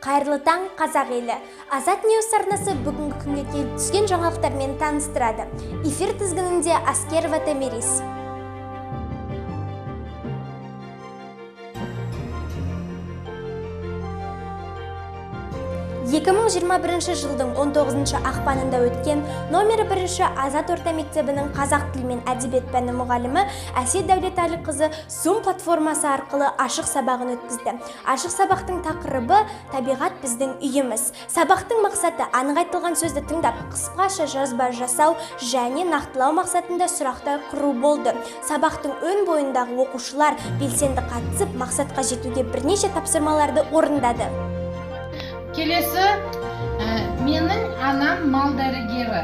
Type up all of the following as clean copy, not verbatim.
Қайырлы таң, қазақ елі. Азат Ньюс арнасы бүгінгі күнге келіп түскен жаңалықтармен таныстырады. Эфир тізгінінде Аскерова Тамирис. 2021 жылдың 19 ақпанында өткен номері 1 Азат орта мектебінің қазақ тілі мен әдебиет пәні мұғалімі Әсет Дәулетәліқызы Zoom платформасы арқылы ашық сабағын өткізді. Ашық сабақтың тақырыбы табиғат біздің үйіміз. Сабақтың мақсаты анық айтылған сөзді тыңдап, қысқаша жазба жасау және нақтылау мақсатында сұрақтар құру болды. Сабақтың өн бойындағы оқушылар белсенді қатысып, мақсатқа жетуге бірнеше тапсырмаларды орындады. Келесі, менің анам мал дәрігері.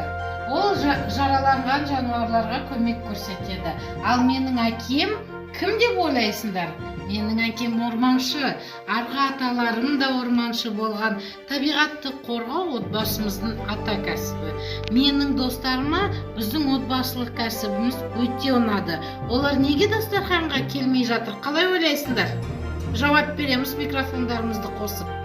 Ол жараланған жануарларға көмек көрсетеді. Ал менің әкем кім деп ойлайсыңдар? Менің әкем орманшы. Арғы аталарым да орманшы болған. Табиғатты қорғау отбасымыздың ата кәсібі. Менің достарыма біздің отбасылық кәсібіміз өте ұнады. Олар неге дастарханға келмей жатыр? Қалай ойлайсыңдар? Жауап береміз микрофондарымызды қосып.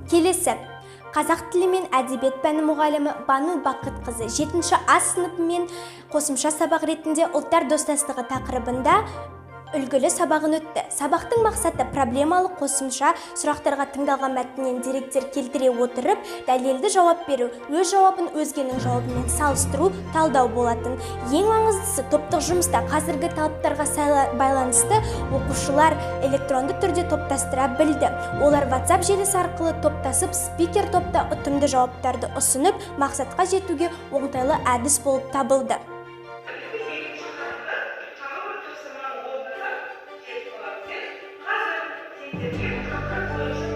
Келесі, қазақ тілі мен әдебиет пәні мұғалімі Бану Бақытқызы 7-ші А сыныбы мен қосымша сабақ ретінде ұлттар достастығы тақырыбында үлгілі сабағын өтті. Сабақтың мақсаты проблемалық қосымша сұрақтарға тыңдалған мәтіннен деректер келтіре отырып, дәлелді жауап беру, өз жауабын өзгенің жауабымен салыстыру, талдау болатын. Ең маңыздысы, топтық жұмыста қазіргі талаптарға байланысты оқушылар электронды түрде топтастыра білді. Олар WhatsApp желісі арқылы топтасып, спикер топта ұтымды жауаптарды ұсынып, мақсатқа жетуге оңтайлы әдіс болып табылды. Thank you.